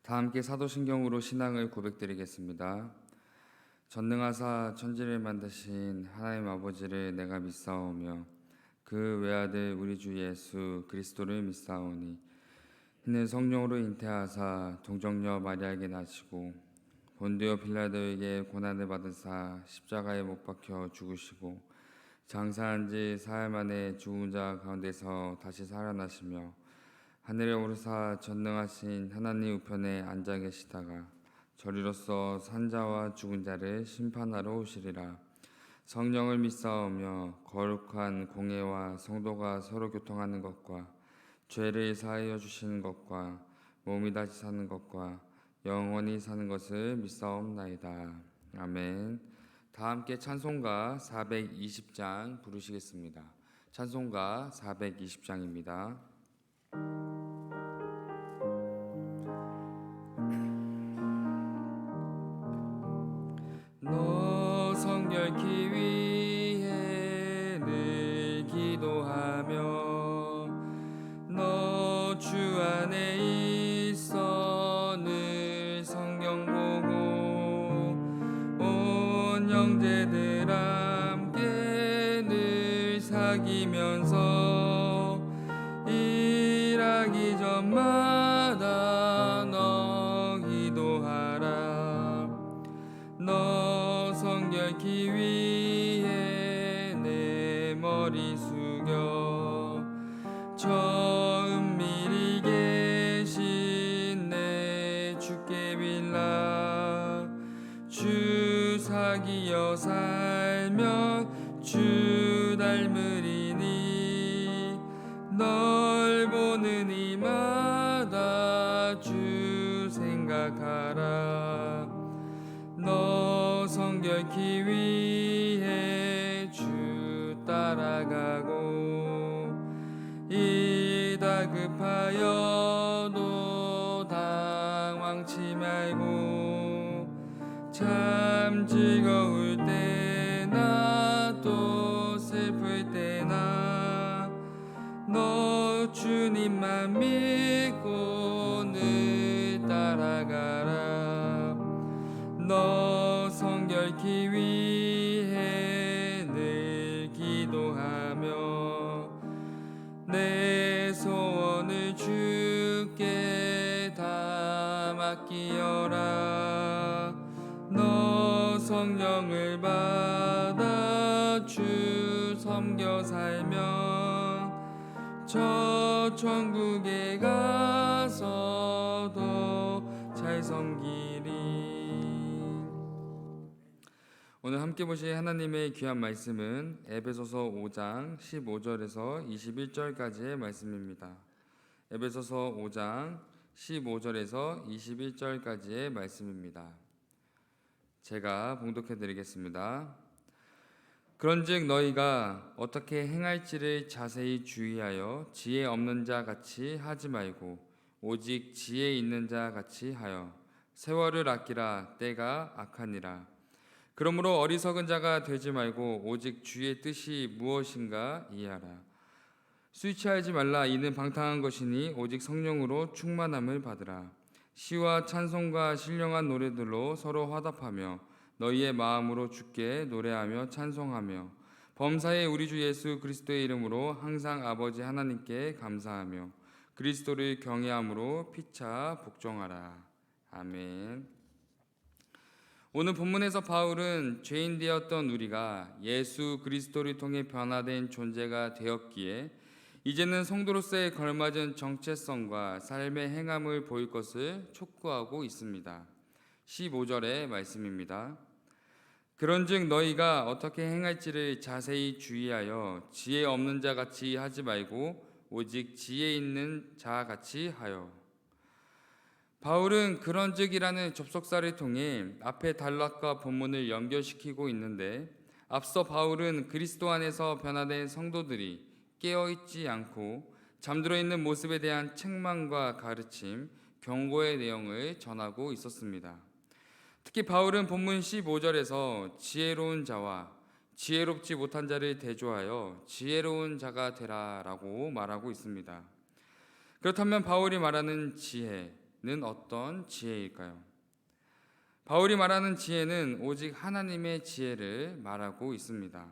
다 함께 사도신경으로 신앙을 고백드리겠습니다. 전능하사 천지를 만드신 하나님 아버지를 내가 믿사오며 그 외아들 우리 주 예수 그리스도를 믿사오니 이는 성령으로 잉태하사 동정녀 마리아에게 나시고 본디오 빌라도에게 고난을 받으사 십자가에 못 박혀 죽으시고 장사한 지 사흘 만에 죽은 자 가운데서 다시 살아나시며 하늘에 오르사 전능하신 하나님 우편에 앉아 계시다가 저리로서 산자와 죽은 자를 심판하러 오시리라. 성령을 믿사오며 거룩한 공회와 성도가 서로 교통하는 것과 죄를 사하여 주시는 것과 몸이 다시 사는 것과 영원히 사는 것을 믿사옵나이다. 아멘. 다 함께 찬송가 420장 부르시겠습니다. 찬송가 420장입니다. 너 성결케 위해 늘 기도하며 너 주 안에 있어 늘 성경 보고 온 형제들 함께 늘 사귀면서 일하기 전마다 너 기도하라. 너 성결케 위해 내 머리 숙여 저 은밀히 계신 내 주께 빌라. 주 사귀어 살면 주 닮으리니 널 보는 이마다 주 생각하라. 너 성결케 위해 주 따라가고 이 다급하여도 당황치 말고 참 즐거울 때나 또 슬플 때나 너 주님만 믿고 늘 따라가라. 너 성결케 위해 늘 기도하며 내 소원을 주께 다 맡기어라. 너 성령을 받아 주 섬겨 살면 저 천국에 가서도 잘 섬기리. 오늘 함께 보실 하나님의 귀한 말씀은 에베소서 5장 15절에서 21절까지의 말씀입니다. 에베소서 5장 15절에서 21절까지의 말씀입니다. 제가 봉독해 드리겠습니다. 그런즉 너희가 어떻게 행할지를 자세히 주의하여 지혜 없는 자 같이 하지 말고 오직 지혜 있는 자 같이 하여 세월을 아끼라. 때가 악하니라. 그러므로 어리석은 자가 되지 말고 오직 주의 뜻이 무엇인가 이해하라. 술 취하지 말라. 이는 방탕한 것이니 오직 성령으로 충만함을 받으라. 시와 찬송과 신령한 노래들로 서로 화답하며 너희의 마음으로 주께 노래하며 찬송하며 범사에 우리 주 예수 그리스도의 이름으로 항상 아버지 하나님께 감사하며 그리스도를 경외함으로 피차 복종하라. 아멘. 오늘 본문에서 바울은 죄인 되었던 우리가 예수 그리스도를 통해 변화된 존재가 되었기에 이제는 성도로서의 걸맞은 정체성과 삶의 행함을 보일 것을 촉구하고 있습니다. 15절의 말씀입니다. 그런즉 너희가 어떻게 행할지를 자세히 주의하여 지혜 없는 자 같이 하지 말고 오직 지혜 있는 자 같이 하여. 바울은 그런즉이라는 접속사를 통해 앞의 단락과 본문을 연결시키고 있는데 앞서 바울은 그리스도 안에서 변화된 성도들이 깨어있지 않고 잠들어 있는 모습에 대한 책망과 가르침, 경고의 내용을 전하고 있었습니다. 특히 바울은 본문 15절에서 지혜로운 자와 지혜롭지 못한 자를 대조하여 지혜로운 자가 되라라고 말하고 있습니다. 그렇다면 바울이 말하는 지혜, 지혜는 어떤 지혜일까요? 바울이 말하는 지혜는 오직 하나님의 지혜를 말하고 있습니다.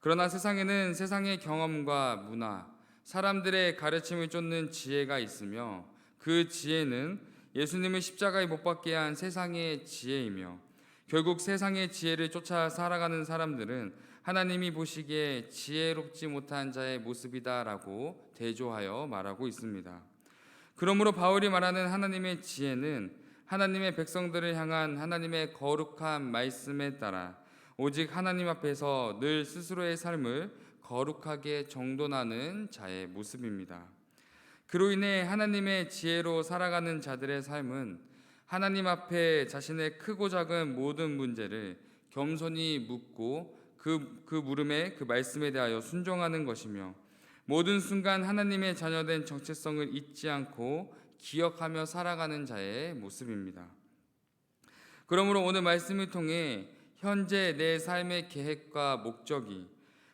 그러나 세상에는 세상의 경험과 문화, 사람들의 가르침을 쫓는 지혜가 있으며 그 지혜는 예수님을 십자가에 못 박게 한 세상의 지혜이며 결국 세상의 지혜를 쫓아 살아가는 사람들은 하나님이 보시기에 지혜롭지 못한 자의 모습이다라고 대조하여 말하고 있습니다. 그러므로 바울이 말하는 하나님의 지혜는 하나님의 백성들을 향한 하나님의 거룩한 말씀에 따라 오직 하나님 앞에서 늘 스스로의 삶을 거룩하게 정돈하는 자의 모습입니다. 그로 인해 하나님의 지혜로 살아가는 자들의 삶은 하나님 앞에 자신의 크고 작은 모든 문제를 겸손히 묻고 그 물음에 그 말씀에 대하여 순종하는 것이며 모든 순간 하나님의 자녀된 정체성을 잊지 않고 기억하며 살아가는 자의 모습입니다. 그러므로 오늘 말씀을 통해 현재 내 삶의 계획과 목적이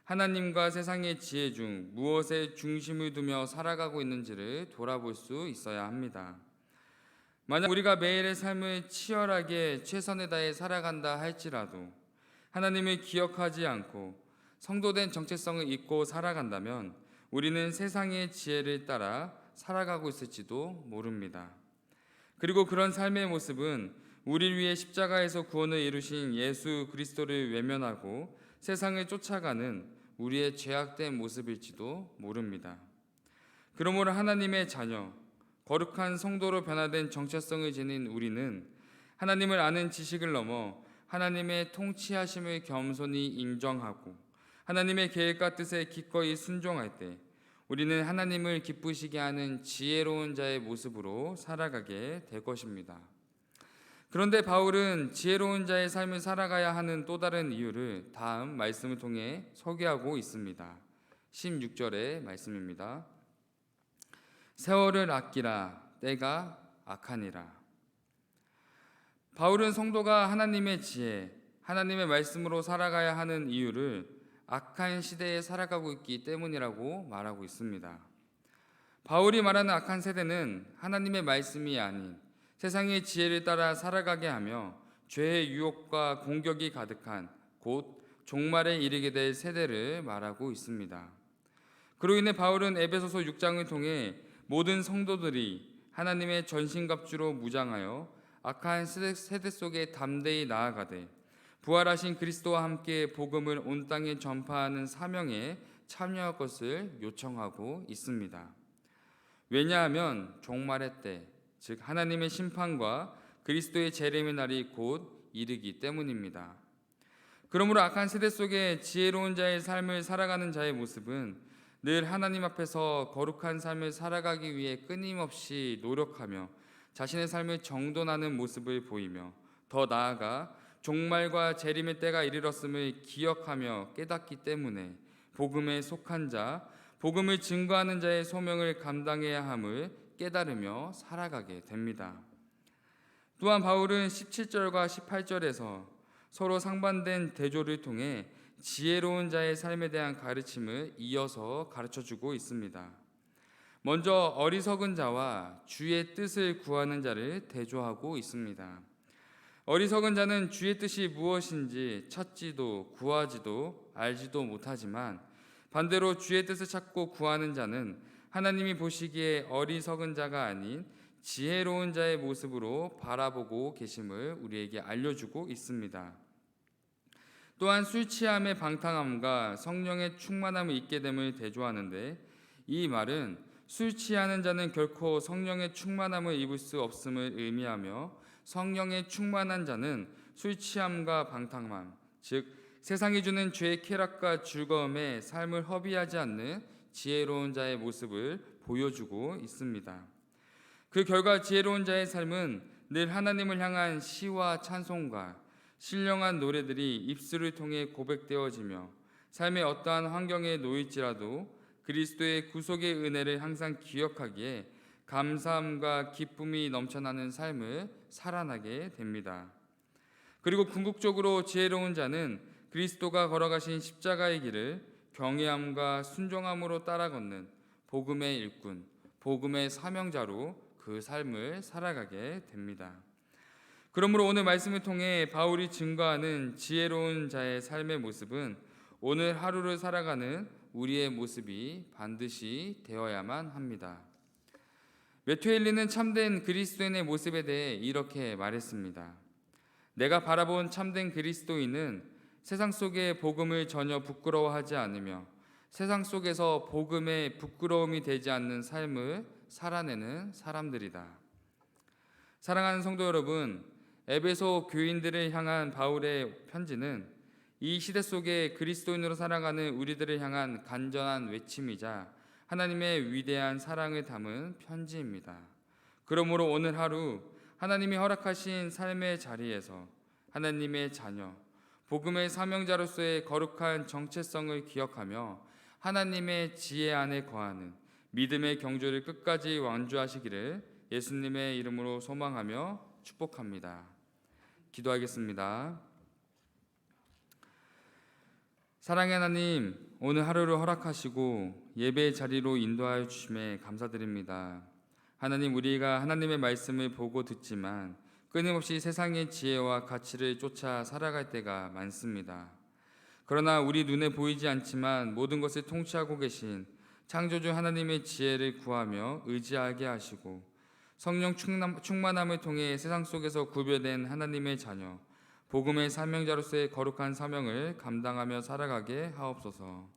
하나님과 세상의 지혜 중 무엇에 중심을 두며 살아가고 있는지를 돌아볼 수 있어야 합니다. 만약 우리가 매일의 삶을 치열하게 최선을 다해 살아간다 할지라도 하나님을 기억하지 않고 성도된 정체성을 잊고 살아간다면 우리는 세상의 지혜를 따라 살아가고 있을지도 모릅니다. 그리고 그런 삶의 모습은 우리를 위해 십자가에서 구원을 이루신 예수 그리스도를 외면하고 세상을 쫓아가는 우리의 죄악된 모습일지도 모릅니다. 그러므로 하나님의 자녀, 거룩한 성도로 변화된 정체성을 지닌 우리는 하나님을 아는 지식을 넘어 하나님의 통치하심을 겸손히 인정하고 하나님의 계획과 뜻에 기꺼이 순종할 때 우리는 하나님을 기쁘시게 하는 지혜로운 자의 모습으로 살아가게 될 것입니다. 그런데 바울은 지혜로운 자의 삶을 살아가야 하는 또 다른 이유를 다음 말씀을 통해 소개하고 있습니다. 16절의 말씀입니다. 세월을 아끼라 때가 악하니라. 바울은 성도가 하나님의 지혜, 하나님의 말씀으로 살아가야 하는 이유를 악한 시대에 살아가고 있기 때문이라고 말하고 있습니다. 바울이 말하는 악한 세대는 하나님의 말씀이 아닌 세상의 지혜를 따라 살아가게 하며 죄의 유혹과 공격이 가득한 곧 종말에 이르게 될 세대를 말하고 있습니다. 그로 인해 바울은 에베소서 6장을 통해 모든 성도들이 하나님의 전신갑주로 무장하여 악한 세대 속에 담대히 나아가되 부활하신 그리스도와 함께 복음을 온 땅에 전파하는 사명에 참여할 것을 요청하고 있습니다. 왜냐하면 종말의 때, 즉 하나님의 심판과 그리스도의 재림의 날이 곧 이르기 때문입니다. 그러므로 악한 세대 속에 지혜로운 자의 삶을 살아가는 자의 모습은 늘 하나님 앞에서 거룩한 삶을 살아가기 위해 끊임없이 노력하며 자신의 삶을 정돈하는 모습을 보이며 더 나아가 종말과 재림의 때가 이르렀음을 기억하며 깨닫기 때문에 복음에 속한 자, 복음을 증거하는 자의 소명을 감당해야 함을 깨달으며 살아가게 됩니다. 또한 바울은 17절과 18절에서 서로 상반된 대조를 통해 지혜로운 자의 삶에 대한 가르침을 이어서 가르쳐주고 있습니다. 먼저 어리석은 자와 주의 뜻을 구하는 자를 대조하고 있습니다. 어리석은 자는 주의 뜻이 무엇인지 찾지도 구하지도 알지도 못하지만 반대로 주의 뜻을 찾고 구하는 자는 하나님이 보시기에 어리석은 자가 아닌 지혜로운 자의 모습으로 바라보고 계심을 우리에게 알려주고 있습니다. 또한 술 취함의 방탕함과 성령의 충만함을 잊게 됨을 대조하는데 이 말은 술 취하는 자는 결코 성령의 충만함을 입을 수 없음을 의미하며 성령의 충만한 자는 술 취함과 방탕함, 즉 세상이 주는 죄의 쾌락과 즐거움에 삶을 허비하지 않는 지혜로운 자의 모습을 보여주고 있습니다. 그 결과 지혜로운 자의 삶은 늘 하나님을 향한 시와 찬송과 신령한 노래들이 입술을 통해 고백되어지며 삶의 어떠한 환경에 놓일지라도 그리스도의 구속의 은혜를 항상 기억하기에 감사함과 기쁨이 넘쳐나는 삶을 살아나게 됩니다. 그리고 궁극적으로 지혜로운 자는 그리스도가 걸어가신 십자가의 길을 경외함과 순종함으로 따라 걷는 복음의 일꾼, 복음의 사명자로 그 삶을 살아가게 됩니다. 그러므로 오늘 말씀을 통해 바울이 증거하는 지혜로운 자의 삶의 모습은 오늘 하루를 살아가는 우리의 모습이 반드시 되어야만 합니다. 메투엘리는 참된 그리스도인의 모습에 대해 이렇게 말했습니다. 내가 바라본 참된 그리스도인은 세상 속의 복음을 전혀 부끄러워하지 않으며 세상 속에서 복음에 부끄러움이 되지 않는 삶을 살아내는 사람들이다. 사랑하는 성도 여러분, 에베소 교인들을 향한 바울의 편지는 이 시대 속에 그리스도인으로 살아가는 우리들을 향한 간절한 외침이자 하나님의 위대한 사랑을 담은 편지입니다. 그러므로 오늘 하루 하나님이 허락하신 삶의 자리에서 하나님의 자녀, 복음의 사명자로서의 거룩한 정체성을 기억하며 하나님의 지혜 안에 거하는 믿음의 경주를 끝까지 완주하시기를 예수님의 이름으로 소망하며 축복합니다. 기도하겠습니다. 사랑의 하나님, 오늘 하루를 허락하시고 예배의 자리로 인도하여 주심에 감사드립니다. 하나님, 우리가 하나님의 말씀을 보고 듣지만 끊임없이 세상의 지혜와 가치를 쫓아 살아갈 때가 많습니다. 그러나 우리 눈에 보이지 않지만 모든 것을 통치하고 계신 창조주 하나님의 지혜를 구하며 의지하게 하시고 성령 충만함을 통해 세상 속에서 구별된 하나님의 자녀, 복음의 사명자로서의 거룩한 사명을 감당하며 살아가게 하옵소서.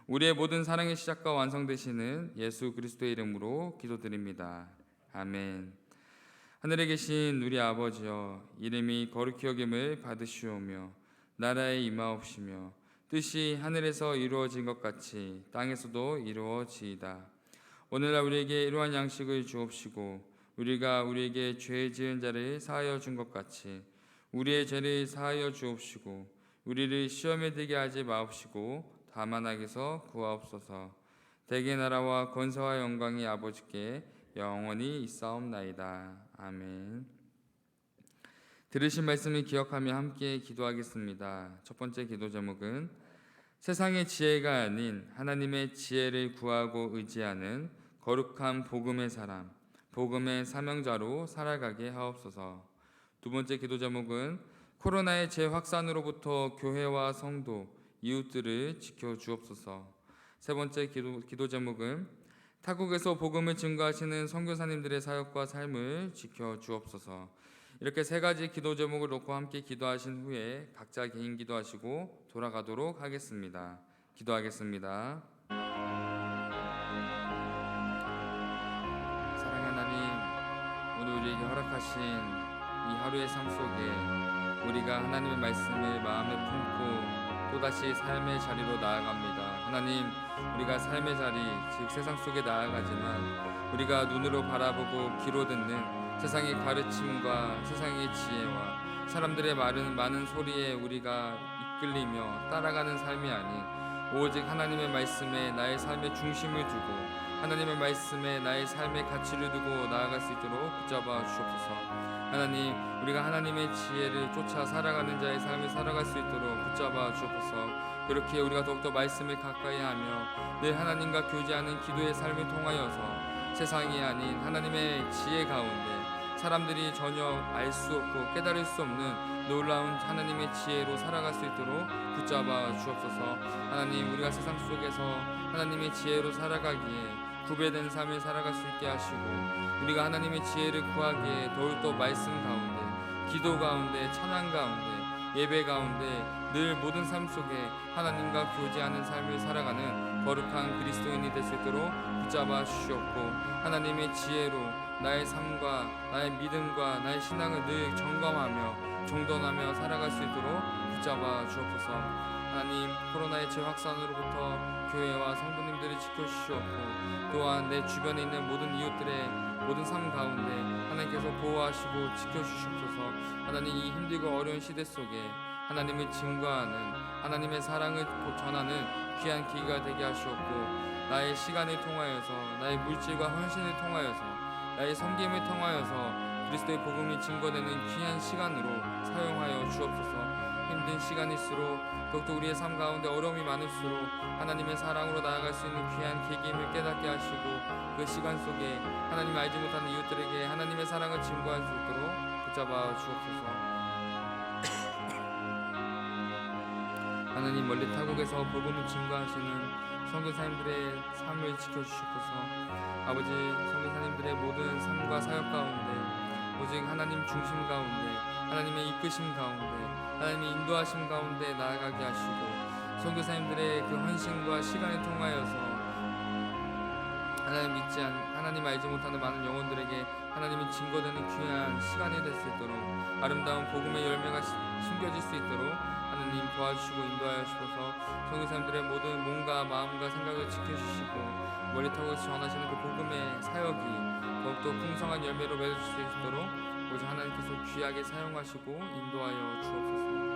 우리의 모든 사랑의 시작과 완성되시는 예수 그리스도의 이름으로 기도드립니다. 아멘. 하늘에 계신 우리 아버지여, 이름이 거룩히 여김을 받으시오며 나라에 임하옵시며 뜻이 하늘에서 이루어진 것 같이 땅에서도 이루어지이다. 오늘날 우리에게 일용할 양식을 주옵시고 우리가 우리에게 죄 지은 자를 사하여 준 것 같이 우리의 죄를 사하여 주옵시고 우리를 시험에 들게 하지 마옵시고 다만 악에서 구하옵소서. 대개 나라와 권세와 영광이 아버지께 영원히 있사옵나이다. 아멘. 들으신 말씀을 기억하며 함께 기도하겠습니다. 첫 번째 기도 제목은 세상의 지혜가 아닌 하나님의 지혜를 구하고 의지하는 거룩한 복음의 사람, 복음의 사명자로 살아가게 하옵소서. 두 번째 기도 제목은 코로나의 재확산으로부터 교회와 성도, 이웃들을 지켜주옵소서. 세 번째 기도 제목은 타국에서 복음을 증거하시는 선교사님들의 사역과 삶을 지켜주옵소서. 이렇게 세 가지 기도 제목을 놓고 함께 기도하신 후에 각자 개인 기도하시고 돌아가도록 하겠습니다. 기도하겠습니다. 사랑의 하나님, 오늘 우리에게 허락하신 이 하루의 삶 속에 우리가 하나님의 말씀을 마음에 품고 또다시 삶의 자리로 나아갑니다. 하나님, 우리가 삶의 자리, 즉 세상 속에 나아가지만 우리가 눈으로 바라보고 귀로 듣는 세상의 가르침과 세상의 지혜와 사람들의 많은 소리에 우리가 이끌리며 따라가는 삶이 아닌 오직 하나님의 말씀에 나의 삶의 중심을 두고 하나님의 말씀에 나의 삶의 가치를 두고 나아갈 수 있도록 붙잡아 주옵소서. 하나님, 우리가 하나님의 지혜를 쫓아 살아가는 자의 삶을 살아갈 수 있도록 붙잡아 주옵소서. 그렇게 우리가 더욱더 말씀을 가까이 하며 늘 하나님과 교제하는 기도의 삶을 통하여서 세상이 아닌 하나님의 지혜 가운데 사람들이 전혀 알 수 없고 깨달을 수 없는 놀라운 하나님의 지혜로 살아갈 수 있도록 붙잡아 주옵소서. 하나님, 우리가 세상 속에서 하나님의 지혜로 살아가기에 구별된 삶을 살아갈 수 있게 하시고 우리가 하나님의 지혜를 구하기에 더욱더 말씀 가운데, 기도 가운데, 찬양 가운데, 예배 가운데 늘 모든 삶 속에 하나님과 교제하는 삶을 살아가는 거룩한 그리스도인이 될 수 있도록 붙잡아 주시옵고 하나님의 지혜로 나의 삶과 나의 믿음과 나의 신앙을 늘 점검하며 정돈하며 살아갈 수 있도록 붙잡아 주옵소서. 하나님, 코로나의 재확산으로부터 교회와 성도님들을 지켜주시옵고 또한 내 주변에 있는 모든 이웃들의 모든 삶 가운데 하나님께서 보호하시고 지켜주시옵소서. 하나님, 이 힘들고 어려운 시대 속에 하나님을 증거하는 하나님의 사랑을 전하는 귀한 기회가 되게 하시옵고 나의 시간을 통하여서 나의 물질과 헌신을 통하여서 나의 섬김을 통하여서 그리스도의 복음이 증거되는 귀한 시간으로 사용하여 주옵소서. 힘든 시간일수록 더욱더 우리의 삶 가운데 어려움이 많을수록 하나님의 사랑으로 나아갈 수 있는 귀한 계기임을 깨닫게 하시고 그 시간 속에 하나님 알지 못하는 이웃들에게 하나님의 사랑을 증거할 수 있도록 붙잡아 주옵소서. 하나님 멀리 타국에서 복음을 증거하시는 선교사님들의 삶을 지켜주시옵소서. 아버지, 선교사님들의 모든 삶과 사역 가운데 오직 하나님 중심 가운데 하나님의 이끄심 가운데 하나님의 인도하심 가운데 나아가게 하시고 선교사님들의 그 헌신과 시간을 통하여서 하나님 알지 못하는 많은 영혼들에게 하나님이 증거되는 귀한 시간이 될 수 있도록 아름다운 복음의 열매가 숨겨질 수 있도록 하나님 도와주시고 인도하여 주셔서 선교사님들의 모든 몸과 마음과 생각을 지켜주시고 멀리 타고에서 전하시는 그 복음의 사역이 더욱더 풍성한 열매로 맺어질 수 있도록 오직 하나님께서 귀하게 사용하시고 인도하여 주옵소서.